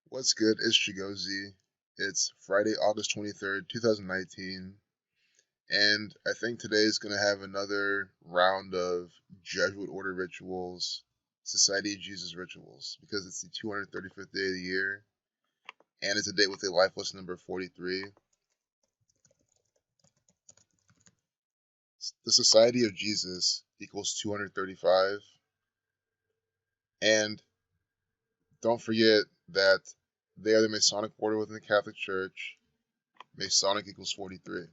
What's good? It's Chigozi. It's Friday, August 23rd, 2019, and I think today is going to have another round of Jesuit order rituals, Society of Jesus rituals, because it's the 235th day of the year, and it's a date with a life lesson number 43. The Society of Jesus equals 235, and don't forget that they are the Masonic order within the Catholic Church. Masonic equals 43.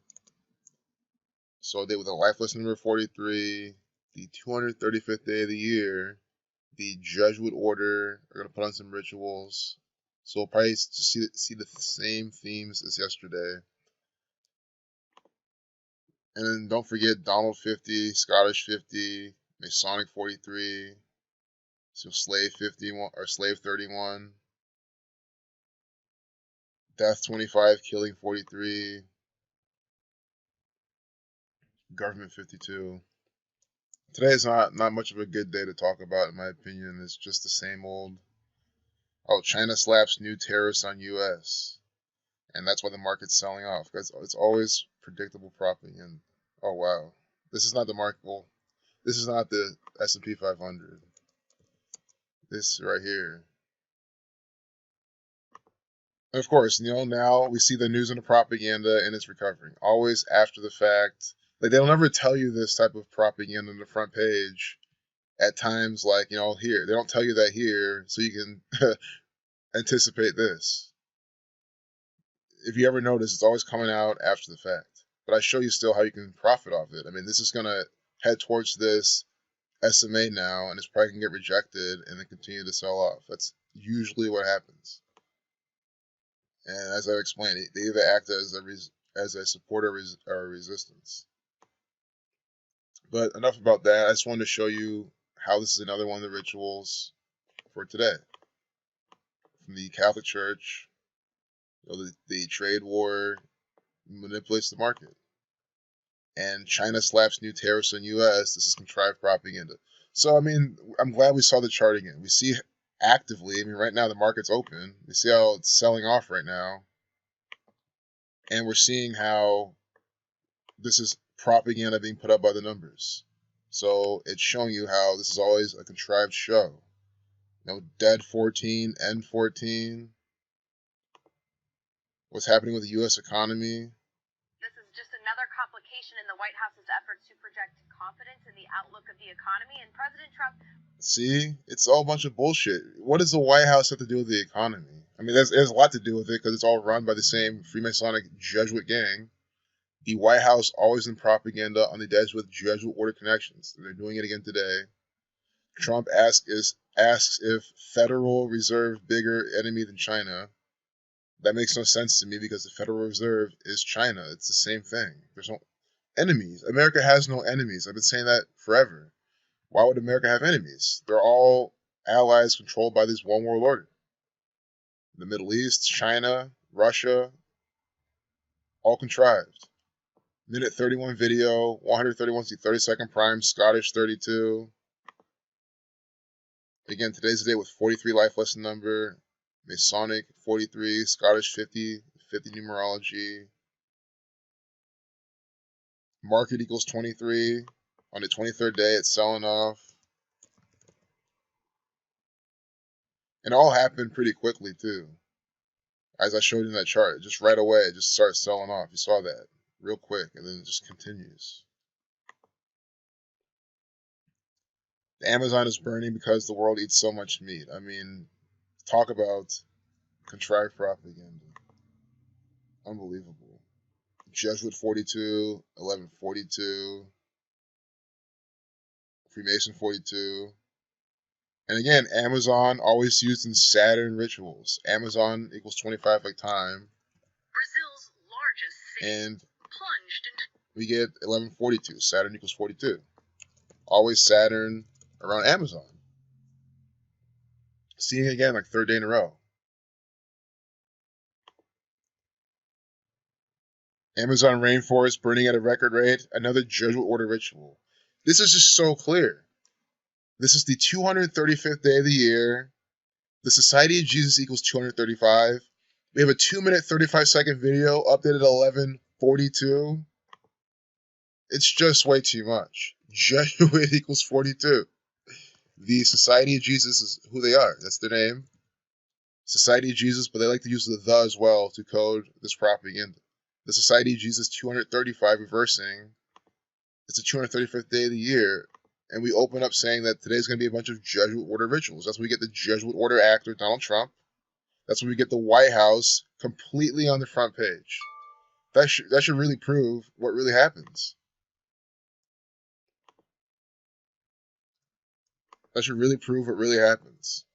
So they with a life lesson number 43, the 235th day of the year, the Jesuit order are going to put on some rituals. So we'll probably just see the same themes as yesterday. And then don't forget Donald 50, Scottish 50, Masonic 43, so Slave 51 or Slave 31, Death 25, Killing 43, Government 52. Today is not much of a good day to talk about, in my opinion. It's just the same old. Oh, China slaps new tariffs on U.S. And that's why the market's selling off. Because it's always predictable propaganda. Oh wow, this is not the market. Well, this is not the S&P 500. This right here. And of course, now we see the news and the propaganda, and it's recovering. Always after the fact. Like they'll never tell you this type of propaganda on the front page. At times, like here, they don't tell you that here, so you can anticipate this. If you ever notice, it's always coming out after the fact. But I show you still how you can profit off it. I mean, this is going to head towards this SMA now, and it's probably going to get rejected and then continue to sell off. That's usually what happens. And as I explained, they either act as a support or a resistance. But enough about that. I just wanted to show you how this is another one of the rituals for today. From the Catholic Church, the trade war manipulates the market. And China slaps new tariffs on U.S. This is contrived propaganda. So, I mean, I'm glad we saw the chart again. We see actively, I mean, right now the market's open. We see how it's selling off right now. And we're seeing how this is propaganda being put up by the numbers. So it's showing you how this is always a contrived show. Dead 14, end 14. What's happening with the U.S. economy? This is just another complication in the White House's efforts to project confidence in the outlook of the economy, and President Trump... See, it's all a bunch of bullshit. What does the White House have to do with the economy? I mean, there's a lot to do with it because it's all run by the same Freemasonic Jesuit gang. The White House always in propaganda on the Jesuit order connections. They're doing it again today. Trump asks if Federal Reserve bigger enemy than China. That makes no sense to me because the Federal Reserve is China. It's the same thing. There's no enemies. America has no enemies. I've been saying that forever. Why would America have enemies? They're all allies controlled by this one world order. The Middle East, China, Russia, all contrived. Minute 31 video, 131 to 30-second prime, Scottish 32. Again, today's the day with 43 life lesson number, Masonic 43, Scottish 50, 50 numerology. Market equals 23. On the 23rd day, it's selling off. And it all happened pretty quickly, too. As I showed you in that chart, just right away, it just starts selling off. You saw that real quick, and then it just continues. The Amazon is burning because the world eats so much meat. I mean, talk about contrived propaganda. Unbelievable. Jesuit 42, 1142, Freemason 42. And again, Amazon always used in Saturn rituals. Amazon equals 25 like time. Brazil's largest city and plunged into... We get 1142. Saturn equals 42. Always Saturn around Amazon. Seeing it again like third day in a row. Amazon rainforest burning at a record rate. Another Jesuit order ritual. This is just so clear. This is the 235th day of the year. The Society of Jesus equals 235. We have a 2-minute 35-second video updated at 11:42. It's just way too much. Jesuit equals 42. The Society of Jesus is who they are. That's their name. Society of Jesus, but they like to use the as well to code this propaganda. The Society of Jesus 235 reversing. It's the 235th day of the year, and we open up saying that today's going to be a bunch of Jesuit order rituals. That's when we get the Jesuit order actor Donald Trump. That's when we get the White House completely on the front page. That should really prove what really happens. That should really prove what really happens.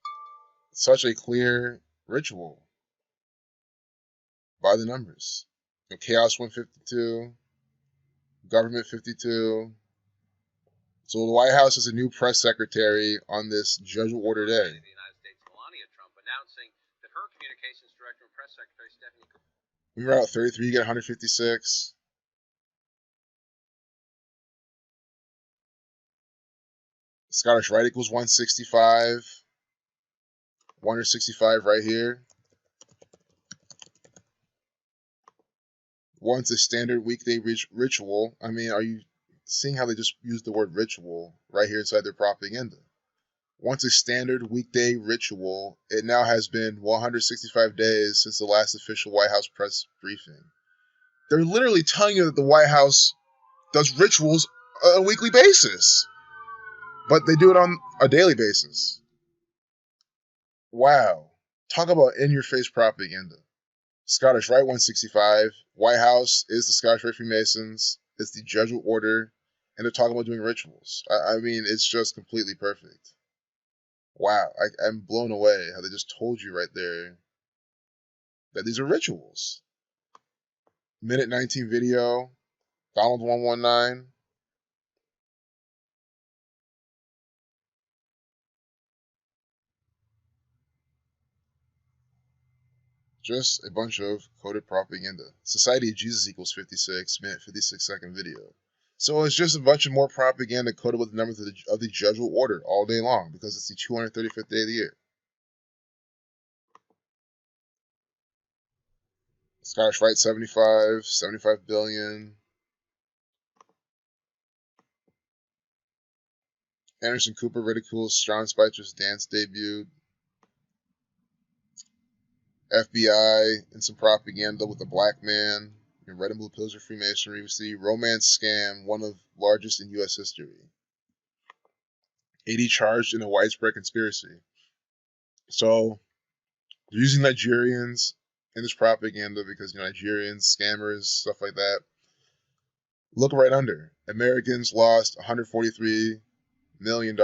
Such a clear ritual by the numbers. Chaos 152, government 52. So the White House has a new press secretary on this Jesuit order day. The United States, Melania Trump, announcing that her communications director and press secretary Stephanie. We were out 33, you get 156. Scottish Rite equals 165. 165 right here. Once a standard weekday ritual. I mean, are you seeing how they just used the word ritual right here inside their propaganda? Once a standard weekday ritual, it now has been 165 days since the last official White House press briefing. They're literally telling you that the White House does rituals on a weekly basis, but they do it on a daily basis. Wow. Talk about in-your-face propaganda. Scottish Rite 165. White House is the Scottish Rite Freemasons. It's the Jesuit order, and they're talking about doing rituals. I mean, it's just completely perfect. Wow, I'm blown away how they just told you right there that these are rituals. Minute 19 video, Donald 119. Just a bunch of coded propaganda. Society of Jesus equals 56, minute 56-second video. So it's just a bunch of more propaganda coded with the numbers of the Jesuit order all day long because it's the 235th day of the year. Scottish Rite 75, 75 billion. Anderson Cooper ridicules Sean Spicer's dance debut. FBI and some propaganda with a black man. Red and blue pills of Freemasonry. We see romance scam, one of largest in U.S. history. 80 charged in a widespread conspiracy. So they're using Nigerians in this propaganda because Nigerians, scammers, stuff like that. Look right under. Americans lost $143 million.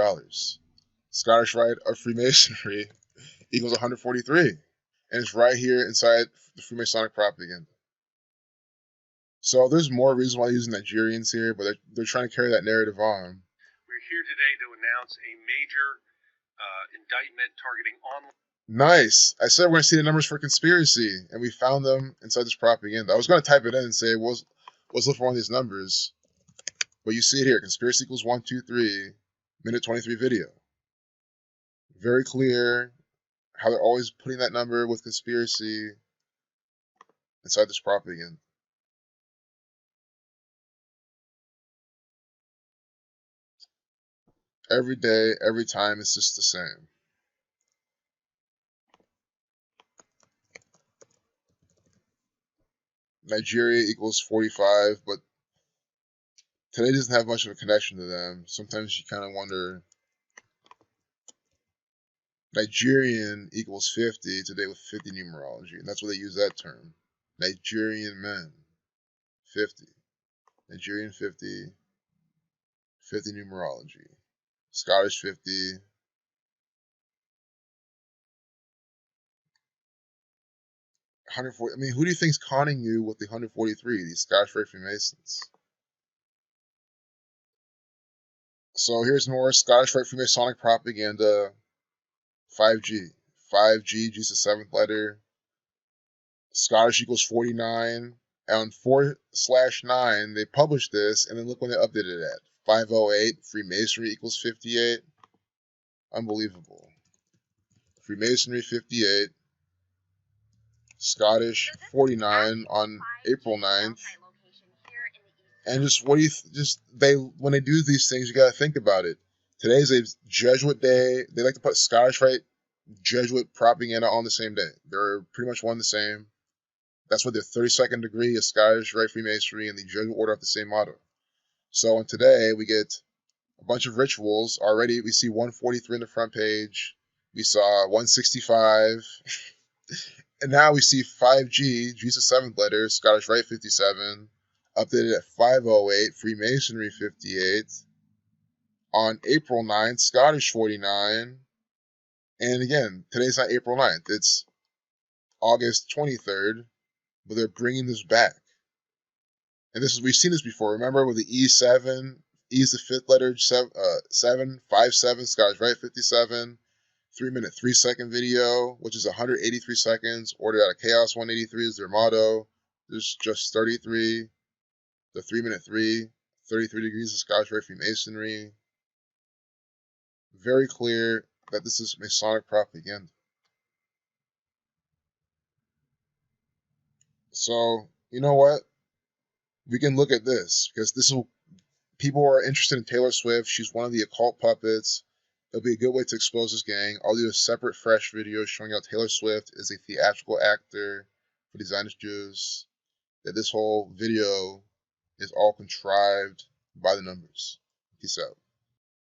Scottish Rite of Freemasonry equals 143. And it's right here inside the Freemasonic propaganda. So there's more reasons why they're using Nigerians here, but they're trying to carry that narrative on. We're here today to announce a major indictment targeting online. Nice. I said we're going to see the numbers for conspiracy, and we found them inside this propaganda. I was going to type it in and say, let's look for one of these numbers. But you see it here. Conspiracy equals 123, minute 23 video. Very clear how they're always putting that number with conspiracy inside this propaganda. Every day, every time, it's just the same. Nigeria equals 45, but today doesn't have much of a connection to them. Sometimes you kind of wonder. Nigerian equals 50 today with 50 numerology, and that's why they use that term. Nigerian men, 50. Nigerian 50, 50 numerology. Scottish 50. 140. I mean, who do you think's conning you with the 143? These Scottish Rite Freemasons. So here's more Scottish Rite Freemasonic propaganda. 5G. 5G, G's the 7th letter. Scottish equals 49. And on 4/9, they published this, and then look when they updated it at. 508, Freemasonry equals 58. Unbelievable. Freemasonry 58, Scottish 49 on April 9th. And just what do you when they do these things, you gotta think about it. Today's a Jesuit day. They like to put Scottish Rite, Jesuit propaganda on the same day. They're pretty much one and the same. That's what their 32nd degree is, Scottish Rite Freemasonry and the Jesuit order have the same motto. So today we get a bunch of rituals. Already we see 143 in the front page. We saw 165. And now we see 5G, Jesus 7th letter, Scottish Rite 57, updated at 508, Freemasonry 58. On April 9th, Scottish 49. And again, today's not April 9th. It's August 23rd. But they're bringing this back. And we've seen this before. Remember with the E7, E's the 5th letter, 7, 5, 7, Scottish Rite 57, 3-minute, 3-second video, which is 183 seconds. Ordered out of chaos 183 is their motto. There's just 33. The 3-minute 3, 33 degrees of Scottish Rite Freemasonry. Very clear that this is Masonic propaganda. So, you know what? We can look at this, because people are interested in Taylor Swift. She's one of the occult puppets. It'll be a good way to expose this gang. I'll do a separate, fresh video showing how Taylor Swift is a theatrical actor for the Zionist Jews. That this whole video is all contrived by the numbers. Peace out.